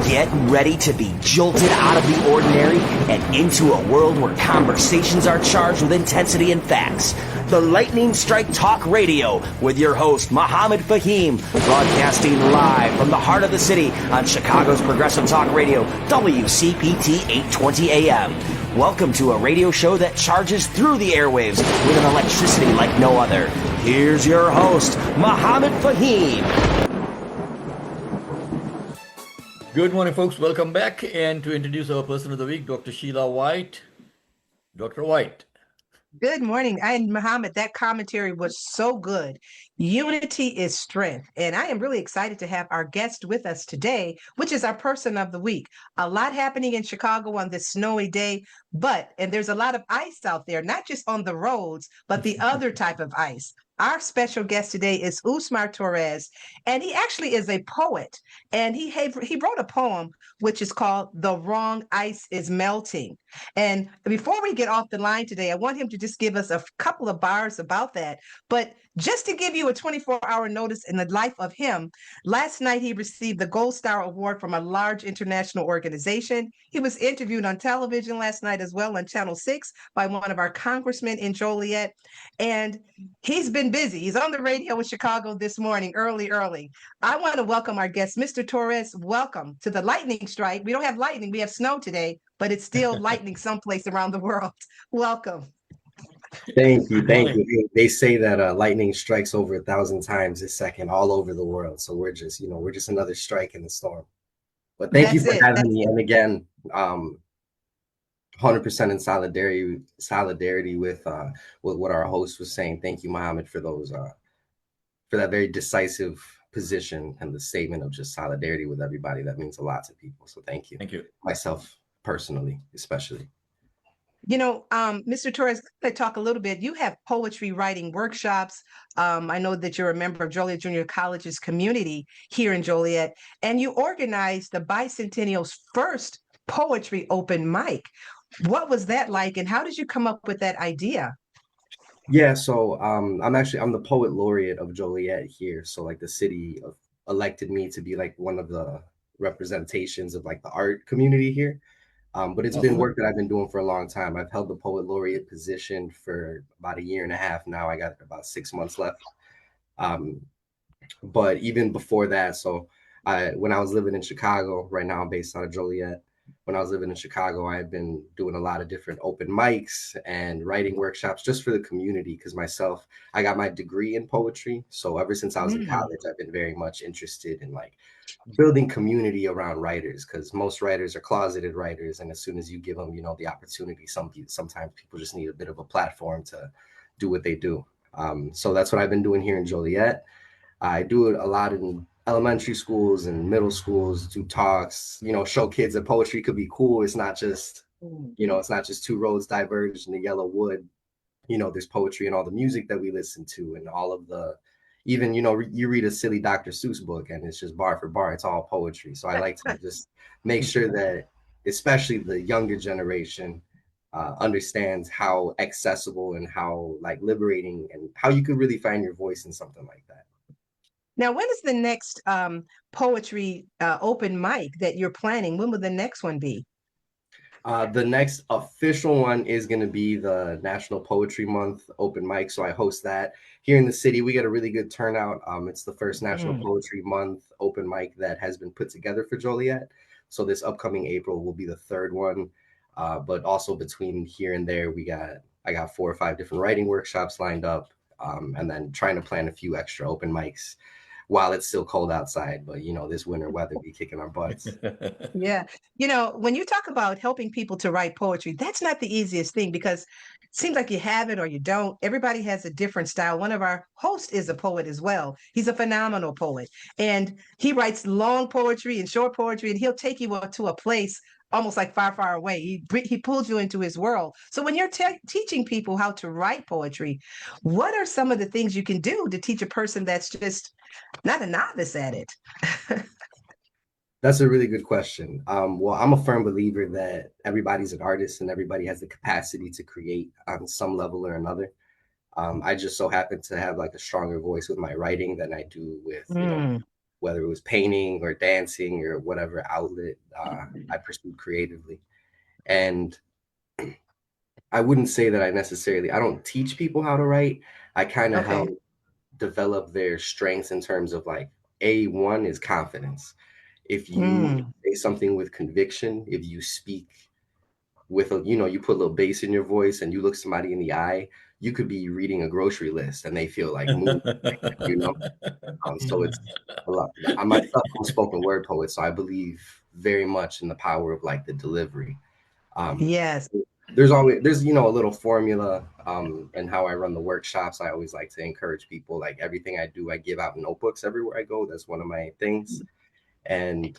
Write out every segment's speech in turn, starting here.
Get ready to be jolted out of the ordinary and into a world where conversations are charged with intensity and facts. The Lightning Strike Talk Radio with your host, Mohammed Fahim, broadcasting live from the heart of the city on Chicago's Progressive Talk Radio, WCPT 820 AM. Welcome to a radio show that charges through the airwaves with an electricity like no other. Here's your host, Mohammed Fahim. Good morning, folks. Welcome back. And to introduce our person of the week, Dr. Sheila White. Dr. White. Good morning. And Mohammed, that commentary was so good. Unity is strength. And I am really excited to have our guest with us today, which is our person of the week. A lot happening in Chicago on this snowy day, and there's a lot of ice out there, not just on the roads, but the other type of ice. Our special guest today is Uxmar Torres, and he actually is a poet. And he wrote a poem which is called "The Wrong Ice is Melting." And before we get off the line today, I want him to just give us a couple of bars about that. But just to give you a 24-hour notice in the life of him, last night he received the Gold Star Award from a large international organization. He was interviewed on television last night as well on Channel 6 by one of our congressmen in Joliet. And he's been busy. He's on the radio in Chicago this morning, early. I want to welcome our guest, Mr. Torres. Welcome to the lightning strike. We don't have lightning, we have snow today, but it's still lightning someplace around the world. Welcome. Thank you. They say that lightning strikes over 1,000 times a second all over the world. So we're just another strike in the storm. But thank you for having me. And again, 100% in solidarity with what our host was saying. Thank you, Mohammed, for that very decisive position and the statement of just solidarity with everybody. That means a lot to people. So thank you. Thank you. Myself personally, especially. You know, Mr. Torres, let's talk a little bit. You have poetry writing workshops. I know that you're a member of Joliet Junior College's community here in Joliet, and you organized the Bicentennial's first poetry open mic. What was that like, and how did you come up with that idea? Yeah, so I'm the poet laureate of Joliet here. So like the city elected me to be like one of the representations of like the art community here. But it's been work that I've been doing for a long time. I've held the poet laureate position for about 1.5 years now. I got about 6 months left. But even before that, when I was living in Chicago, right now I'm based out of Joliet. When I was living in Chicago, I had been doing a lot of different open mics and writing workshops just for the community. Because I got my degree in poetry. So ever since I was in college, I've been very much interested in like building community around writers, because most writers are closeted writers. And as soon as you give them, the opportunity, sometimes people just need a bit of a platform to do what they do. So that's what I've been doing here in Joliet. I do it a lot in elementary schools and middle schools, do talks, show kids that poetry could be cool. It's not just, it's not just two roads diverged in the yellow wood. There's poetry in all the music that we listen to and all of the, even, you read a silly Dr. Seuss book and it's just bar for bar, it's all poetry. So I like to just make sure that especially the younger generation understands how accessible and how like liberating and how you could really find your voice in something like that. Now, when is the next poetry open mic that you're planning? When will the next one be? The next official one is going to be the National Poetry Month open mic. So I host that here in the city. We get a really good turnout. It's the first National Poetry Month open mic that has been put together for Joliet. So this upcoming April will be the third one. But also between here and there, I got 4 or 5 different writing workshops lined up, and then trying to plan a few extra open mics while it's still cold outside. But, this winter weather be kicking our butts. Yeah. When you talk about helping people to write poetry, that's not the easiest thing, because it seems like you have it or you don't. Everybody has a different style. One of our hosts is a poet as well. He's a phenomenal poet, and he writes long poetry and short poetry, and he'll take you to a place almost like far away. He pulls you into his world. So when you're teaching people how to write poetry, what are some of the things you can do to teach a person that's just not a novice at it? That's a really good question. Well, I'm a firm believer that everybody's an artist and everybody has the capacity to create on some level or another. I just so happen to have like a stronger voice with my writing than I do with whether it was painting or dancing or whatever outlet I pursued creatively. And I wouldn't say that I don't teach people how to write. I kind of help Okay. develop their strengths in terms of like, one is confidence. If you Mm. say something with conviction, if you speak with you put a little bass in your voice and you look somebody in the eye, you could be reading a grocery list and they feel like moved, you know. So it's a lot. I myself am a spoken word poet, so I believe very much in the power of like the delivery. Um, Yes. there's a little formula and how I run the workshops. I always like to encourage people, like everything I do, I give out notebooks everywhere I go. That's one of my things. And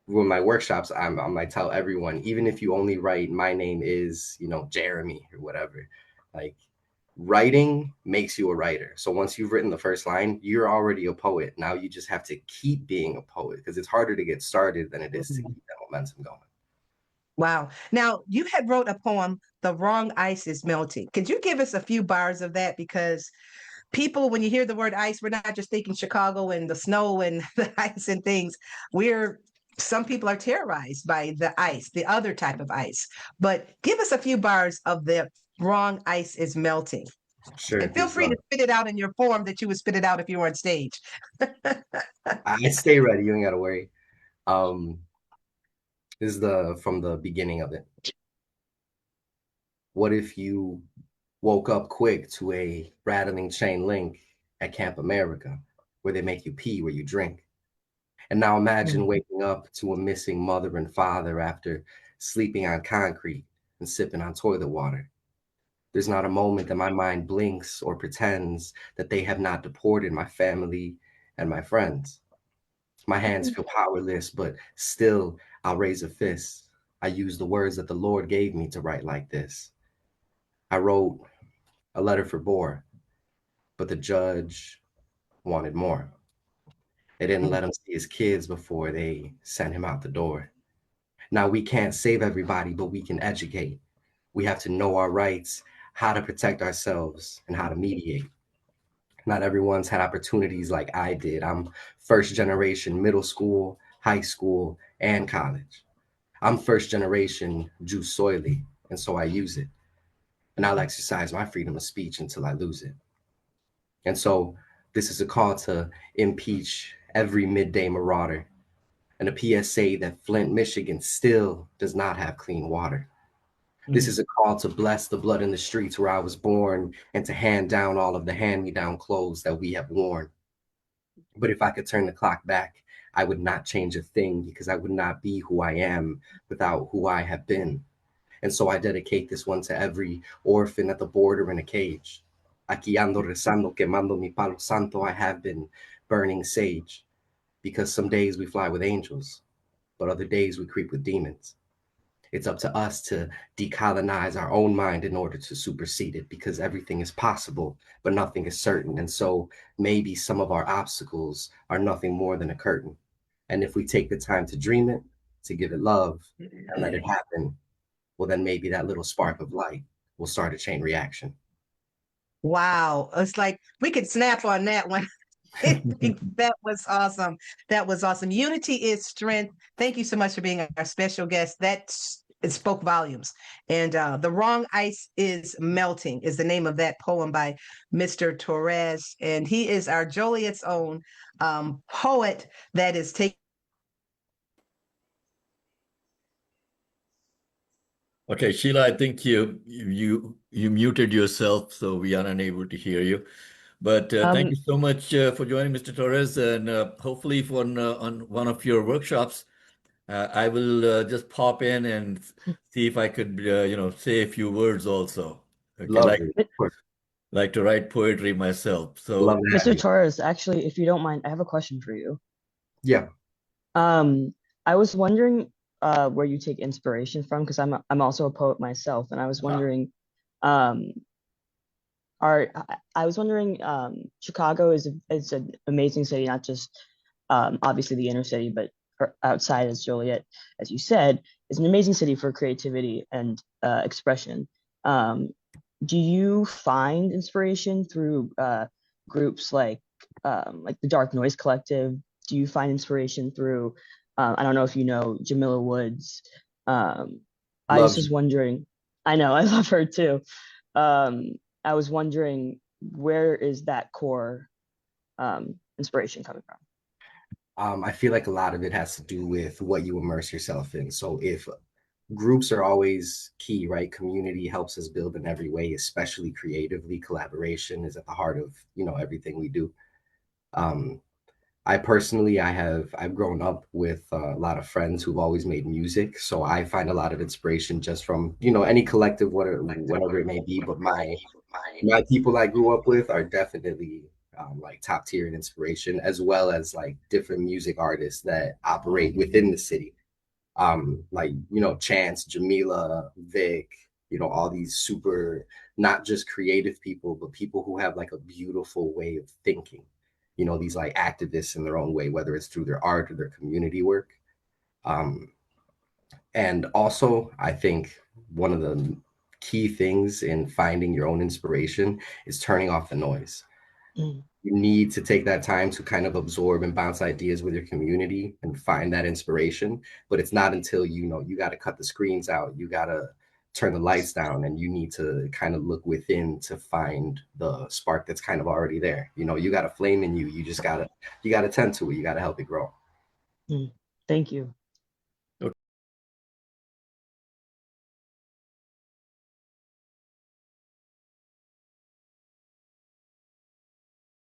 with my workshops, I tell everyone, even if you only write my name is, Jeremy or whatever, like writing makes you a writer. So once you've written the first line, you're already a poet. Now you just have to keep being a poet because it's harder to get started than it is to keep that momentum going. Wow. Now, you had wrote a poem, The Wrong Ice is Melting. Could you give us a few bars of that? Because people, when you hear the word ice, we're not just thinking Chicago and the snow and the ice and things. Some people are terrorized by the ice, the other type of ice. But give us a few bars of The Wrong Ice is Melting. Sure. And feel free to spit it out in your form that you would spit it out if you were on stage. I stay ready. You ain't got to worry. Um, this is from the beginning of it. What if you woke up quick to a rattling chain link at Camp America, where they make you pee where you drink? And now imagine waking up to a missing mother and father after sleeping on concrete and sipping on toilet water. There's not a moment that my mind blinks or pretends that they have not deported my family and my friends. My hands feel powerless, but still I'll raise a fist. I use the words that the Lord gave me to write like this. I wrote a letter for Boer, but the judge wanted more. They didn't let him see his kids before they sent him out the door. Now, we can't save everybody, but we can educate. We have to know our rights, how to protect ourselves, and how to mediate. Not everyone's had opportunities like I did. I'm first generation middle school, high school, and college. I'm first generation Jew soily, and so I use it. And I'll exercise my freedom of speech until I lose it. And so this is a call to impeach every midday marauder and a PSA that Flint, Michigan still does not have clean water. This is a call to bless the blood in the streets where I was born and to hand down all of the hand-me-down clothes that we have worn. But if I could turn the clock back, I would not change a thing because I would not be who I am without who I have been. And so I dedicate this one to every orphan at the border in a cage. Aquí ando rezando, quemando mi palo santo. I have been burning sage because some days we fly with angels, but other days we creep with demons. It's up to us to decolonize our own mind in order to supersede it because everything is possible, but nothing is certain. And so maybe some of our obstacles are nothing more than a curtain. And if we take the time to dream it, to give it love, and let it happen, well, then maybe that little spark of light will start a chain reaction. Wow. It's like we could snap on that one. That was awesome. That was awesome. Unity is strength. Thank you so much for being our special guest. It spoke volumes. And The Wrong Ice is Melting is the name of that poem by Mr. Torres. And he is our Joliet's own poet that is taking. Okay, Sheila, I think you muted yourself, so we are unable to hear you. But thank you so much for joining, Mr. Torres, and hopefully for on one of your workshops, I will just pop in and see if I could, say a few words also. Okay, Lovely. like to write poetry myself. Love So, to have Mr. you. Torres, actually, if you don't mind, I have a question for you. Yeah. I was wondering where you take inspiration from, because I'm also a poet myself, and I was wondering, um, Chicago is an amazing city, not just obviously the inner city, but outside, as Joliet, as you said, is an amazing city for creativity and expression. Do you find inspiration through groups like the Dark Noise Collective, do you find inspiration through, I don't know if you know Jamila Woods. I Love just was wondering, I know, I love her too. I was wondering, where is that core inspiration coming from? I feel like a lot of it has to do with what you immerse yourself in. So if groups are always key, right? Community helps us build in every way, especially creatively. Collaboration is at the heart of, everything we do. Um, I personally, I've grown up with a lot of friends who've always made music, so I find a lot of inspiration just from, any collective, whatever it may be. But my people I grew up with are definitely like top tier in inspiration, as well as like different music artists that operate within the city. Like, Chance, Jamila, Vic, all these super, not just creative people, but people who have like a beautiful way of thinking. These like activists in their own way, whether it's through their art or their community work. Um, and also, I think one of the key things in finding your own inspiration is turning off the noise. Mm. You need to take that time to kind of absorb and bounce ideas with your community and find that inspiration. But it's not until you got to cut the screens out, you got to turn the lights down, and you need to kind of look within to find the spark that's kind of already there. You got a flame in you. You got to tend to it. You got to help it grow. Thank you.